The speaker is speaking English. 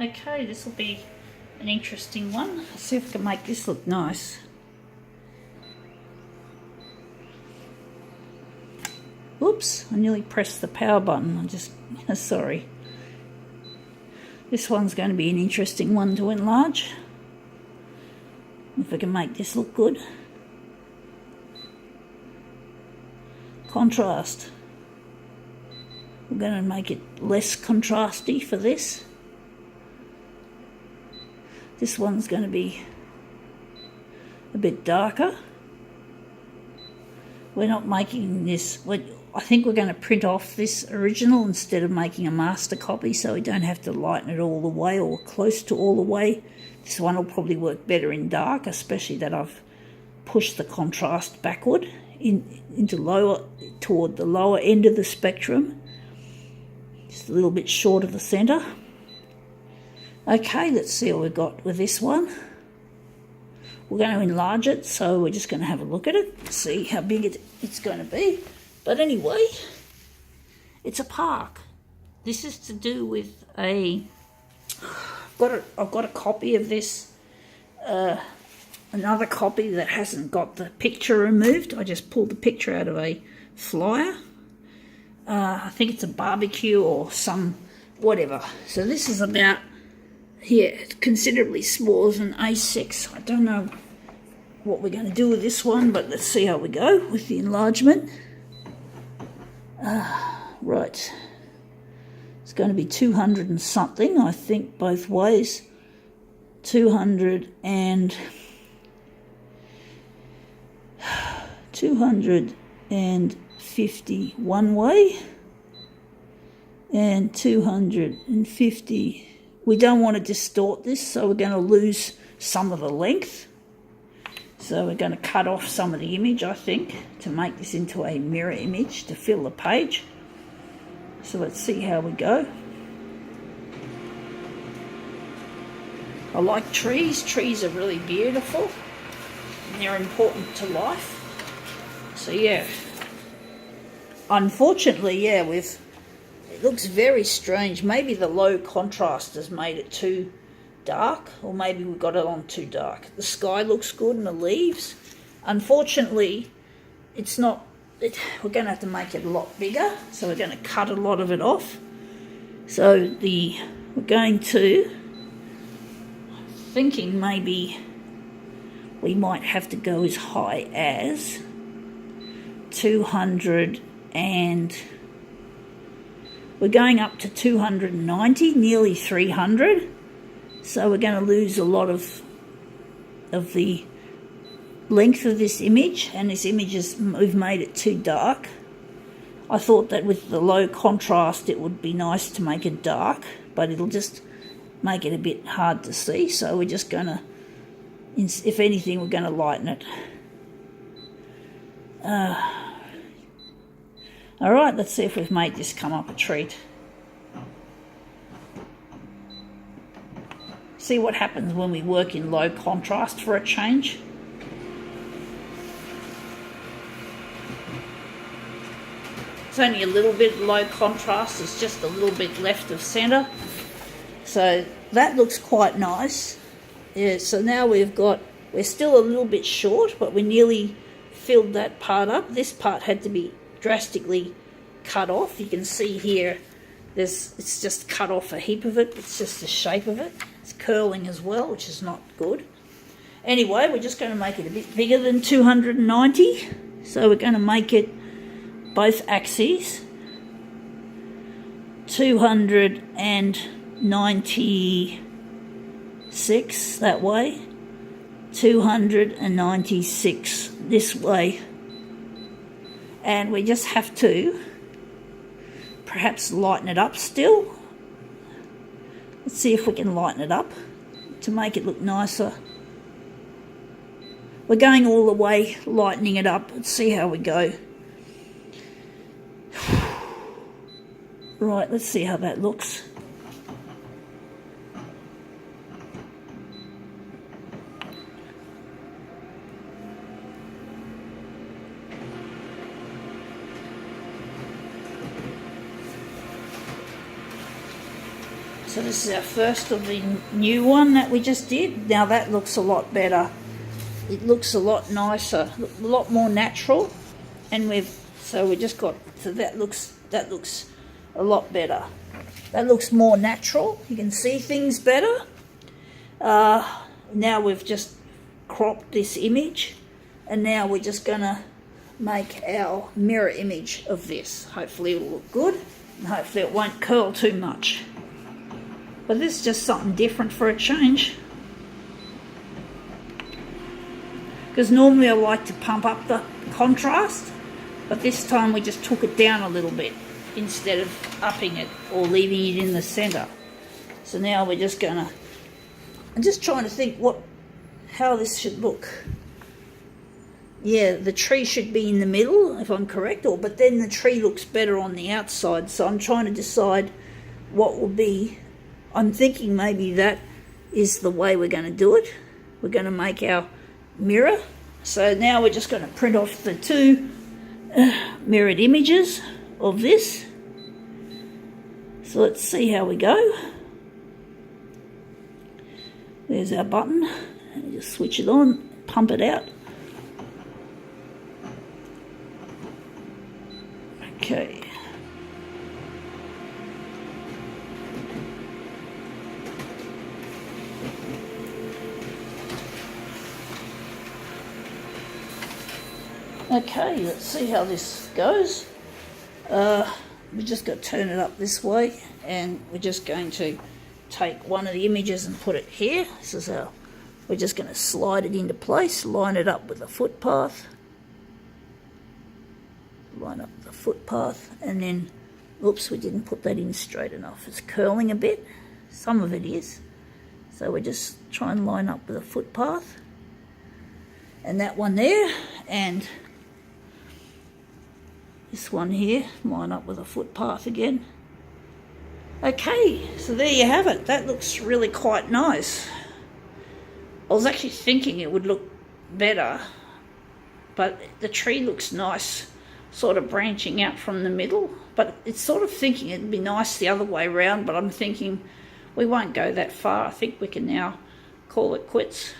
Okay, this will be an interesting one. Let's see if I can make this look nice. Oops, I nearly pressed the power button. I'm just sorry. This one's going to be an interesting one to enlarge. If I can make this look good. Contrast. We're going to make it less contrasty for this. This one's going to be a bit darker. We're not making this, I think we're going to print off this original instead of making a master copy, so we don't have to lighten it all the way or close to all the way. This one will probably work better in dark, especially that I've pushed the contrast backward into lower, toward the lower end of the spectrum. Just a little bit short of the centre. Okay, let's see what we've got with this one. We're going to enlarge it, so we're just going to have a look at it, see how big it's going to be. But anyway, it's a park. This is to do with I've got a copy of this, another copy that hasn't got the picture removed. I just pulled the picture out of a flyer. I think it's a BBQ or some whatever. So this is about, yeah, considerably smaller than A6. I don't know what we're going to do with this one, but let's see how we go with the enlargement. Right. It's going to be 200 and something, I think, both ways. 250 one way and 250. We don't want to distort this, so we're going to lose some of the length. So we're going to cut off some of the image, I think, to make this into a mirror image to fill the page. So let's see how we go. I like trees. Trees are really beautiful. And they're important to life. So yeah. Unfortunately, yeah, it looks very strange. Maybe the low contrast has made it too dark, or maybe we got it on too dark. The sky looks good and the leaves. Unfortunately, it's not. We're going to have to make it a lot bigger, so we're going to cut a lot of it off. So we're going to, thinking maybe we might have to go as high as 200, and we're going up to 290, nearly 300. So we're going to lose a lot of the length of this image, and this image we've made it too dark. I thought that with the low contrast it would be nice to make it dark, but it'll just make it a bit hard to see, so we're just going to, if anything, we're going to lighten it. Alright, let's see if we've made this come up a treat. See what happens when we work in low contrast for a change. It's only a little bit low contrast, it's just a little bit left of centre. So that looks quite nice. Yeah, so now we're still a little bit short, but we nearly filled that part up. This part had to be drastically cut off. You can see here, it's just cut off a heap of it. It's just the shape of it. It's curling as well, which is not good. Anyway, we're just going to make it a bit bigger than 290. So we're going to make it both axes 296 that way, 296 this way, and we just have to perhaps lighten it up still. Let's see if we can lighten it up to make it look nicer. We're going all the way lightening it up. Let's see how we go. Right, let's see how that looks. So this is our first of the new one that we just did. Now that looks a lot better. It looks a lot nicer, a lot more natural, and we just got, so that looks a lot better. That looks more natural. You can see things better. Now we've just cropped this image, and now we're just gonna make our mirror image of this. Hopefully it'll look good, and hopefully it won't curl too much. But this is just something different for a change. Because normally I like to pump up the contrast, but this time we just took it down a little bit instead of upping it or leaving it in the center. So now we're just gonna, I'm just trying to think how this should look. Yeah, the tree should be in the middle, if I'm correct, but then the tree looks better on the outside. So I'm trying to decide what will be. I'm thinking maybe that is the way we're going to do it. We're going to make our mirror. So now we're just going to print off the two mirrored images of this. So let's see how we go. There's our button. Just switch it on, pump it out. Okay. Okay, let's see how this goes. We just got to turn it up this way, and we're just going to take one of the images and put it here. This is how we're just going to slide it into place, line it up with the footpath. Line up the footpath, and then, oops, we didn't put that in straight enough. It's curling a bit. Some of it is. So we just try and line up with the footpath. And that one there, and this one here, line up with a footpath again. Okay, so there you have it. That looks really quite nice. I was actually thinking it would look better, but the tree looks nice, sort of branching out from the middle. But it's sort of thinking it'd be nice the other way around, but I'm thinking we won't go that far. I think we can now call it quits.